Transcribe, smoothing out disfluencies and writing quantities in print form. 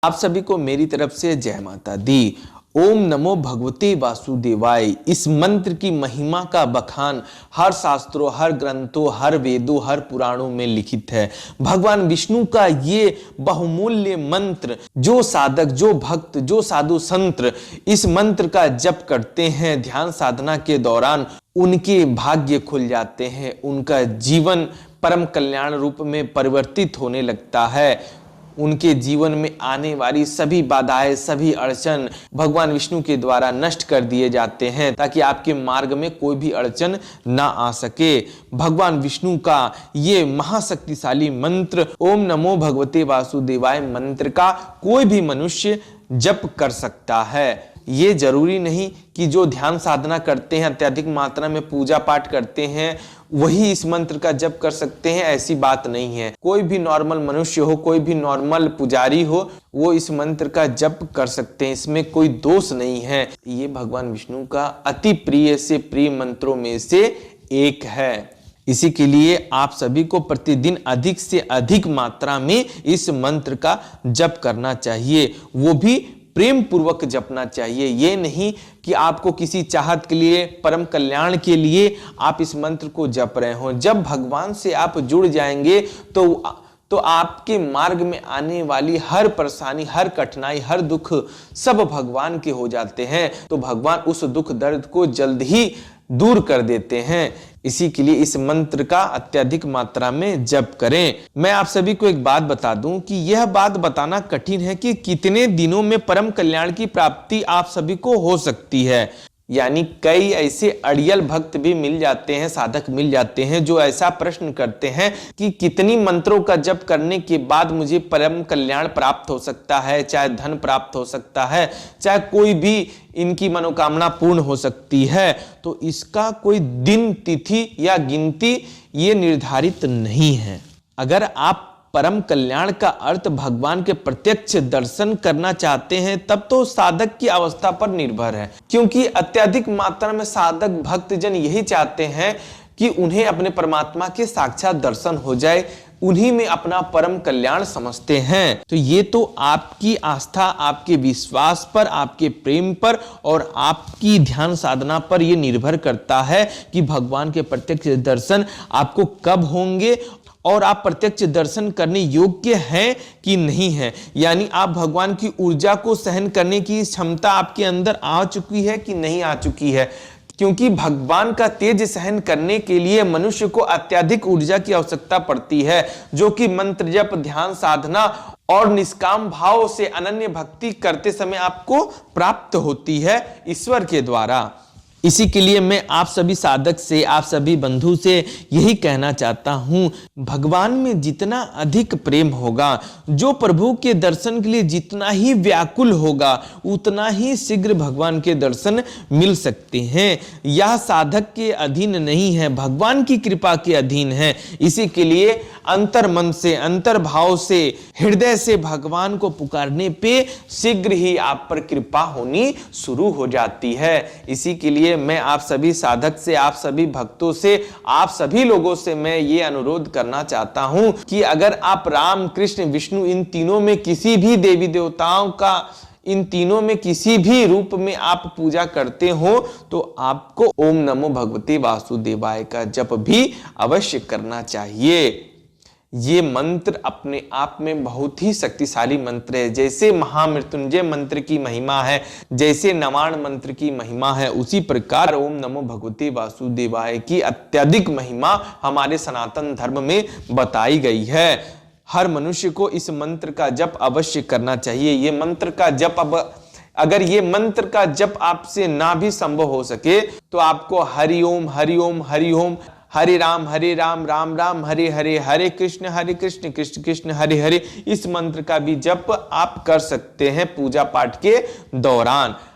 आप सभी को मेरी तरफ से जय माता दी। ओम नमो भगवते वासुदेवाय। इस मंत्र की महिमा का बखान हर शास्त्रों, हर ग्रंथों, हर वेदों, हर पुराणों में लिखित है। भगवान विष्णु का ये बहुमूल्य मंत्र जो साधक, जो भक्त, जो साधु संत इस मंत्र का जप करते हैं ध्यान साधना के दौरान, उनके भाग्य खुल जाते हैं, उनका जीवन परम कल्याण रूप में परिवर्तित होने लगता है। उनके जीवन में आने वाली सभी बाधाएं, सभी अड़चन भगवान विष्णु के द्वारा नष्ट कर दिए जाते हैं, ताकि आपके मार्ग में कोई भी अड़चन ना आ सके। भगवान विष्णु का ये महाशक्तिशाली मंत्र ओम नमो भगवते वासुदेवाय मंत्र का कोई भी मनुष्य जप कर सकता है। ये जरूरी नहीं कि जो ध्यान साधना करते हैं, अत्यधिक मात्रा में पूजा पाठ करते हैं, वही इस मंत्र का जप कर सकते हैं, ऐसी बात नहीं है। कोई भी नॉर्मल मनुष्य हो, कोई भी नॉर्मल पुजारी हो, वो इस मंत्र का जप कर सकते हैं, इसमें कोई दोष नहीं है। ये भगवान विष्णु का अति प्रिय से प्रिय मंत्रों में से एक है। इसी के लिए आप सभी को प्रतिदिन अधिक से अधिक मात्रा में इस मंत्र का जप करना चाहिए, वो भी प्रेम पूर्वक जपना चाहिए। ये नहीं कि आपको किसी चाहत के लिए, परम कल्याण के लिए आप इस मंत्र को जप रहे हो। जब भगवान से आप जुड़ जाएंगे तो आपके मार्ग में आने वाली हर परेशानी, हर कठिनाई, हर दुख सब भगवान के हो जाते हैं। तो भगवान उस दुख दर्द को जल्द ही दूर कर देते हैं। इसी के लिए इस मंत्र का अत्यधिक मात्रा में जप करें। मैं आप सभी को एक बात बता दूं कि यह बात बताना कठिन है कि कितने दिनों में परम कल्याण की प्राप्ति आप सभी को हो सकती है। यानी कई ऐसे अड़ियल भक्त भी मिल जाते हैं, साधक मिल जाते हैं जो ऐसा प्रश्न करते हैं कि कितनी मंत्रों का जप करने के बाद मुझे परम कल्याण प्राप्त हो सकता है, चाहे धन प्राप्त हो सकता है, चाहे कोई भी इनकी मनोकामना पूर्ण हो सकती है। तो इसका कोई दिन, तिथि या गिनती ये निर्धारित नहीं है। अगर आप परम कल्याण का अर्थ भगवान के प्रत्यक्ष दर्शन करना चाहते हैं, तब तो साधक की अवस्था पर निर्भर है, क्योंकि अत्यधिक मात्रा में साधक भक्तजन यही चाहते हैं कि उन्हें अपने परमात्मा के साक्षात दर्शन हो जाए, उन्हीं में अपना परम कल्याण समझते हैं। तो ये तो आपकी आस्था, आपके विश्वास पर, आपके प्रेम पर और आपकी ध्यान साधना पर यह निर्भर करता है कि भगवान के प्रत्यक्ष दर्शन आपको कब होंगे और आप प्रत्यक्ष दर्शन करने योग्य हैं कि नहीं है। यानी आप भगवान की ऊर्जा को सहन करने की क्षमता आपके अंदर आ चुकी है कि नहीं आ चुकी है। क्योंकि भगवान का तेज सहन करने के लिए मनुष्य को अत्यधिक ऊर्जा की आवश्यकता पड़ती है, जो कि मंत्र जप, ध्यान साधना और निष्काम भाव से अनन्य भक्ति करते समय आपको प्राप्त होती है ईश्वर के द्वारा। इसी के लिए मैं आप सभी साधक से, आप सभी बंधु से यही कहना चाहता हूं, भगवान में जितना अधिक प्रेम होगा, जो प्रभु के दर्शन के लिए जितना ही व्याकुल होगा, उतना ही शीघ्र भगवान के दर्शन मिल सकते हैं। यह साधक के अधीन नहीं है, भगवान की कृपा के अधीन है। इसी के लिए अंतर मन से, अंतर भाव से, हृदय से भगवान को पुकारने पे शीघ्र ही आप पर कृपा होनी शुरू हो जाती है। इसी के लिए मैं आप सभी साधक से, आप सभी भक्तों से, आप सभी लोगों से मैं ये अनुरोध करना चाहता हूं कि अगर आप राम, कृष्ण, विष्णु इन तीनों में किसी भी देवी देवताओं का, इन तीनों में किसी भी रूप में आप पूजा करते हो, तो आपको ओम नमो भगवते वासुदेवाय का जप भी अवश्य करना चाहिए। ये मंत्र अपने आप में बहुत ही शक्तिशाली मंत्र है। जैसे महामृत्युंजय मंत्र की महिमा है, जैसे नवाण मंत्र की महिमा है, उसी प्रकार ओम नमो भगवते वासुदेवाय की अत्यधिक महिमा हमारे सनातन धर्म में बताई गई है। हर मनुष्य को इस मंत्र का जप अवश्य करना चाहिए। ये मंत्र का जप अगर ये मंत्र का जप आपसे ना भी संभव हो सके, तो आपको हरिओम हरिओम हरिओम, हरे राम राम राम हरे हरे, हरे कृष्ण कृष्ण कृष्ण हरे हरे, इस मंत्र का भी जप आप कर सकते हैं पूजा पाठ के दौरान।